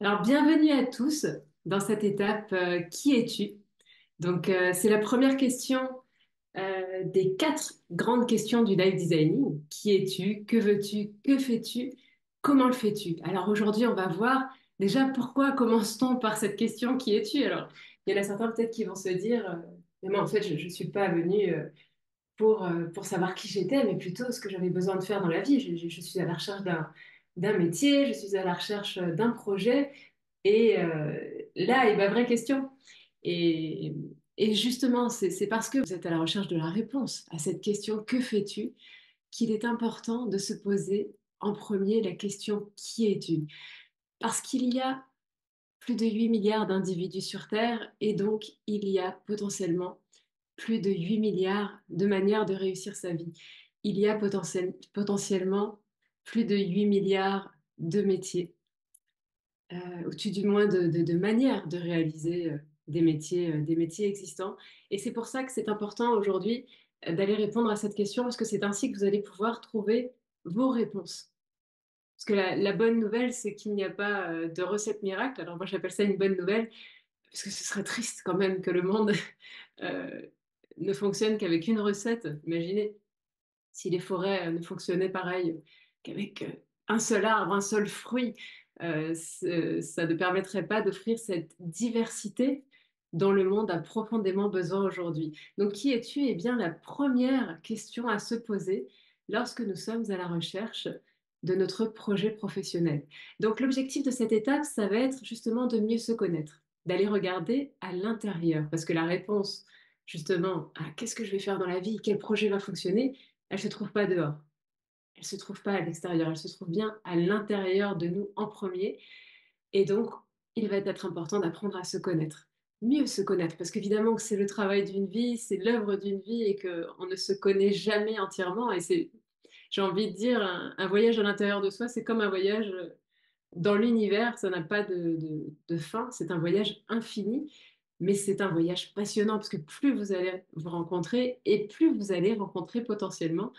Alors, bienvenue à tous dans cette étape Qui es-tu? C'est la première question des quatre grandes questions du life designing. Qui es-tu? Que veux-tu? Que fais-tu? Comment le fais-tu? Alors, aujourd'hui, on va voir déjà pourquoi commence-t-on par cette question Qui es-tu? Alors, il y en a certains peut-être qui vont se dire mais moi, en fait, je ne suis pas venue pour savoir qui j'étais, mais plutôt ce que j'avais besoin de faire dans la vie. Je suis à la recherche d'un métier, je suis à la recherche d'un projet. Et là est ma vraie question. Et, et justement, c'est parce que vous êtes à la recherche de la réponse à cette question, que fais-tu, qu'il est important de se poser en premier la question, qui es-tu? Parce qu'il y a plus de 8 milliards d'individus sur Terre et donc il y a potentiellement plus de 8 milliards de manières de réussir sa vie. Il y a potentiellement plus de 8 milliards de métiers ou tout du moins de manières de réaliser des métiers existants. Et c'est pour ça que c'est important aujourd'hui d'aller répondre à cette question, parce que c'est ainsi que vous allez pouvoir trouver vos réponses. Parce que la bonne nouvelle, c'est qu'il n'y a pas de recette miracle. Alors moi, j'appelle ça une bonne nouvelle, parce que ce serait triste quand même que le monde euh, ne fonctionne qu'avec une recette. Imaginez si les forêts ne fonctionnaient pareil qu'avec un seul arbre, un seul fruit, ça ne permettrait pas d'offrir cette diversité dont le monde a profondément besoin aujourd'hui. Donc, qui es-tu? Eh bien, la première question à se poser lorsque nous sommes à la recherche de notre projet professionnel. Donc, l'objectif de cette étape, ça va être justement de mieux se connaître, d'aller regarder à l'intérieur, parce que la réponse, justement, à qu'est-ce que je vais faire dans la vie, quel projet va fonctionner, elle ne se trouve pas dehors, elle ne se trouve pas à l'extérieur, elle se trouve bien à l'intérieur de nous en premier. Et donc, il va être important d'apprendre à se connaître, mieux se connaître, parce qu'évidemment que c'est le travail d'une vie, c'est l'œuvre d'une vie et qu'on ne se connaît jamais entièrement. Et c'est, j'ai envie de dire, un voyage à l'intérieur de soi, c'est comme un voyage dans l'univers, ça n'a pas de fin, c'est un voyage infini. Mais c'est un voyage passionnant parce que plus vous allez vous rencontrer et plus vous allez rencontrer potentiellement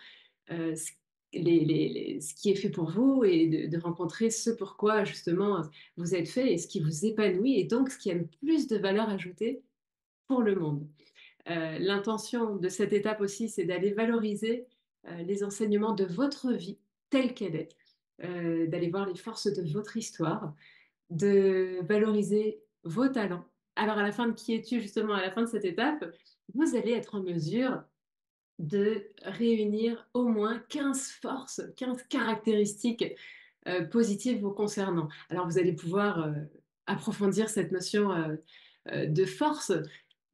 euh, ce, ce qui est fait pour vous et de rencontrer ce pourquoi justement vous êtes fait et ce qui vous épanouit et donc ce qui a le plus de valeur ajoutée pour le monde. L'intention de cette étape aussi, c'est d'aller valoriser les enseignements de votre vie telle qu'elle est, d'aller voir les forces de votre histoire, de valoriser vos talents. Alors à la fin de qui es-tu justement à la fin de cette étape, vous allez être en mesure de réunir au moins 15 forces, 15 caractéristiques positives vous concernant. Alors vous allez pouvoir approfondir cette notion de force,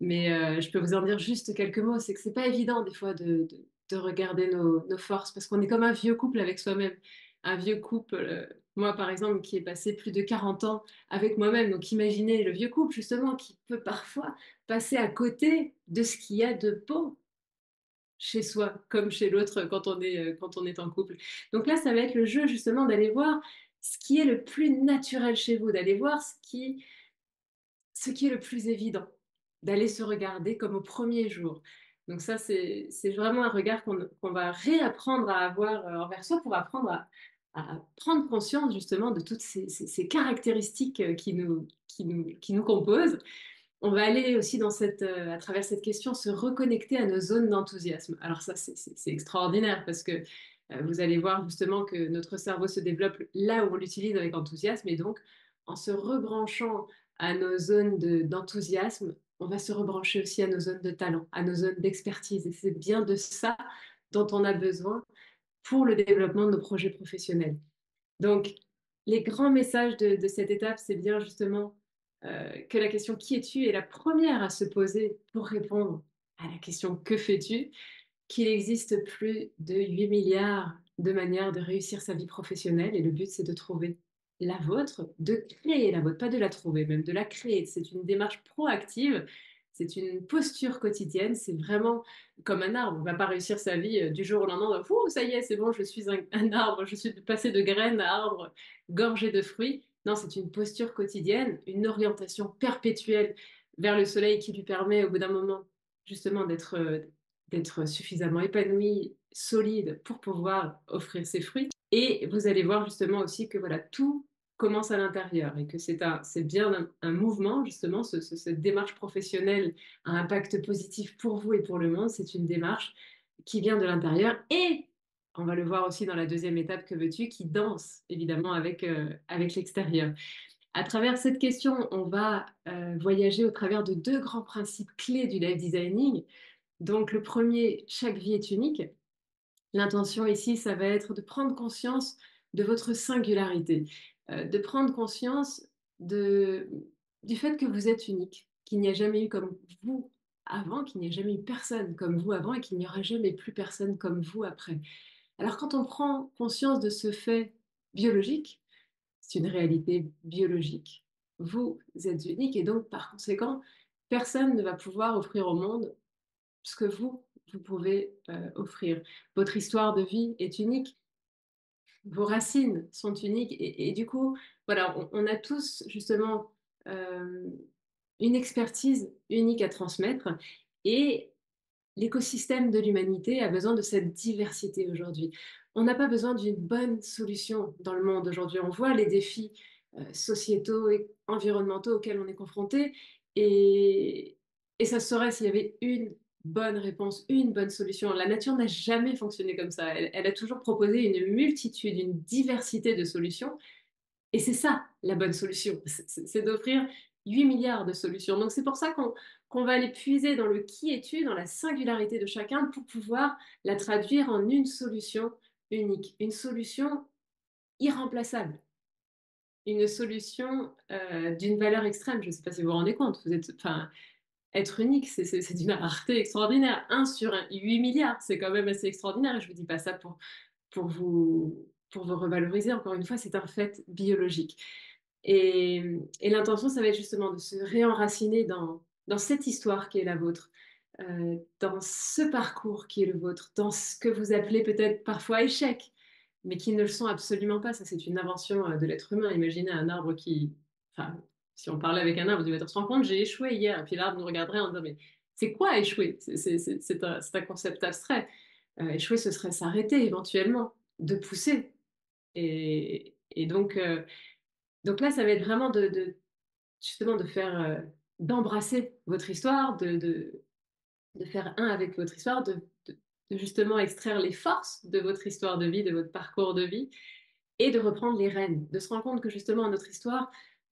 mais je peux vous en dire juste quelques mots. C'est que c'est pas évident des fois de regarder nos forces parce qu'on est comme un vieux couple avec soi-même. Un vieux couple, moi par exemple, qui ai passé plus de 40 ans avec moi-même. Donc imaginez le vieux couple justement qui peut parfois passer à côté de ce qu'il y a de beau chez soi comme chez l'autre quand on est en couple. Donc là, ça va être le jeu justement d'aller voir ce qui est le plus naturel chez vous, d'aller voir ce qui est le plus évident, d'aller se regarder comme au premier jour. Donc ça, c'est vraiment un regard qu'on va réapprendre à avoir envers soi pour apprendre à prendre conscience justement de toutes ces caractéristiques qui nous composent. On va aller aussi à travers cette question, se reconnecter à nos zones d'enthousiasme. Alors ça, c'est extraordinaire parce que vous allez voir justement que notre cerveau se développe là où on l'utilise avec enthousiasme et donc en se rebranchant à nos zones d'enthousiasme, on va se rebrancher aussi à nos zones de talent, à nos zones d'expertise. Et c'est bien de ça dont on a besoin pour le développement de nos projets professionnels. Donc, les grands messages de cette étape, c'est bien justement que la question qui es-tu est la première à se poser pour répondre à la question que fais-tu, qu'il existe plus de 8 milliards de manières de réussir sa vie professionnelle et le but c'est de trouver la vôtre, de créer la vôtre, pas de la trouver, même de la créer. C'est une démarche proactive, c'est une posture quotidienne, c'est vraiment comme un arbre. On ne va pas réussir sa vie du jour au lendemain, fou, ça y est, c'est bon, je suis un arbre, je suis passé de graines à arbre gorgé de fruits. Non, c'est une posture quotidienne, une orientation perpétuelle vers le soleil qui lui permet au bout d'un moment justement d'être suffisamment épanoui, solide pour pouvoir offrir ses fruits. Et vous allez voir justement aussi que voilà, tout commence à l'intérieur et que c'est bien un mouvement, justement, cette démarche professionnelle à impact positif pour vous et pour le monde, c'est une démarche qui vient de l'intérieur et on va le voir aussi dans la deuxième étape, que veux-tu, qui danse évidemment avec l'extérieur. À travers cette question, on va voyager au travers de deux grands principes clés du life designing. Donc le premier, chaque vie est unique. L'intention ici, ça va être de prendre conscience de votre singularité, de prendre conscience de, du fait que vous êtes unique, qu'il n'y a jamais eu comme vous avant, qu'il n'y a jamais eu personne comme vous avant et qu'il n'y aura jamais plus personne comme vous après. Alors quand on prend conscience de ce fait biologique, c'est une réalité biologique. Vous êtes unique et donc par conséquent, personne ne va pouvoir offrir au monde ce que vous pouvez offrir. Votre histoire de vie est unique, vos racines sont uniques et du coup, voilà, on a tous justement euh, une expertise unique à transmettre et l'écosystème de l'humanité a besoin de cette diversité aujourd'hui. On n'a pas besoin d'une bonne solution dans le monde aujourd'hui. On voit les défis sociétaux et environnementaux auxquels on est confronté et, et ça se saurait s'il y avait une bonne réponse, une bonne solution. La nature n'a jamais fonctionné comme ça. Elle a toujours proposé une multitude, une diversité de solutions et c'est ça la bonne solution, c'est d'offrir 8 milliards de solutions. Donc c'est pour ça qu'on va aller puiser dans le qui es-tu, dans la singularité de chacun pour pouvoir la traduire en une solution unique, une solution irremplaçable, une solution d'une valeur extrême. Je ne sais pas si vous vous rendez compte, vous êtes, enfin, être unique, c'est d'une rareté extraordinaire. 1 sur 8 milliards, c'est quand même assez extraordinaire. Et je ne vous dis pas ça pour vous revaloriser. Encore une fois, c'est un fait biologique. Et, et l'intention, ça va être justement de se réenraciner dans cette histoire qui est la vôtre, dans ce parcours qui est le vôtre, dans ce que vous appelez peut-être parfois échec, mais qui ne le sont absolument pas. Ça, c'est une invention de l'être humain. Imaginez un arbre qui... Enfin, si on parlait avec un arbre, on se rend compte, j'ai échoué hier. Et puis l'arbre nous regarderait en disant, mais c'est quoi échouer? C'est un concept abstrait. Échouer, ce serait s'arrêter éventuellement, de pousser. Et donc là, ça va être vraiment justement de faire, d'embrasser votre histoire, de faire un avec votre histoire, de justement extraire les forces de votre histoire de vie, de votre parcours de vie, et de reprendre les rênes, de se rendre compte que justement notre histoire,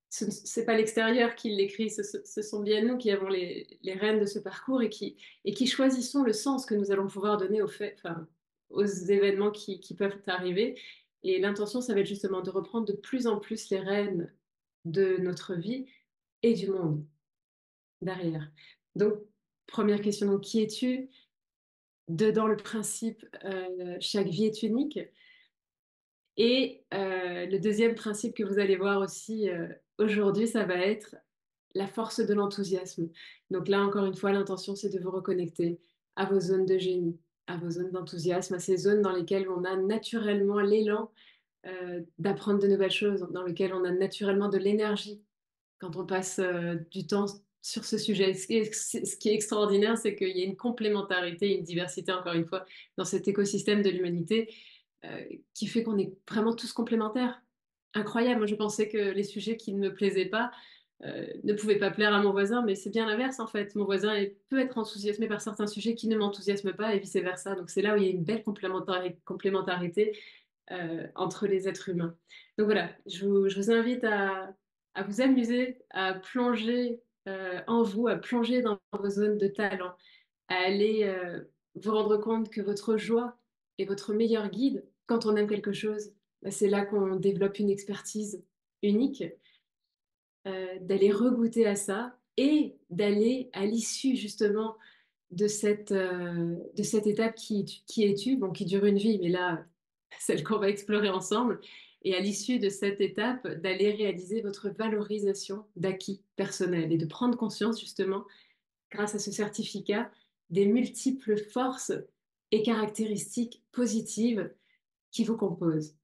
c'est pas l'extérieur qui l'écrit, ce sont bien nous qui avons les rênes de ce parcours et qui choisissons le sens que nous allons pouvoir donner aux faits, enfin, aux événements qui peuvent arriver. Et l'intention, ça va être justement de reprendre de plus en plus les rênes de notre vie et du monde derrière. Donc, première question, donc, qui es-tu? Dedans le principe, chaque vie est unique. Et le deuxième principe que vous allez voir aussi aujourd'hui, ça va être la force de l'enthousiasme. Donc là, encore une fois, l'intention, c'est de vous reconnecter à vos zones de génie, à vos zones d'enthousiasme, à ces zones dans lesquelles on a naturellement l'élan d'apprendre de nouvelles choses, dans lesquelles on a naturellement de l'énergie quand on passe du temps sur ce sujet. Ce qui est extraordinaire, c'est qu'il y a une complémentarité, une diversité, encore une fois, dans cet écosystème de l'humanité euh, qui fait qu'on est vraiment tous complémentaires. Incroyable, moi je pensais que les sujets qui ne me plaisaient pas ne pouvaient pas plaire à mon voisin, mais c'est bien l'inverse en fait. Mon voisin peut être enthousiasmé par certains sujets qui ne m'enthousiasment pas et vice-versa. Donc c'est là où il y a une belle complémentarité entre les êtres humains. Donc voilà, je vous invite à vous amuser, à plonger en vous, à plonger dans vos zones de talent, à aller vous rendre compte que votre joie est votre meilleur guide. Quand on aime quelque chose, bah, c'est là qu'on développe une expertise unique, d'aller regoûter à ça et d'aller à l'issue justement de cette étape qui es-tu, bon, qui dure une vie, mais là, celle qu'on va explorer ensemble, et à l'issue de cette étape, d'aller réaliser votre valorisation d'acquis personnel et de prendre conscience justement, grâce à ce certificat, des multiples forces et caractéristiques positives qui vous composent.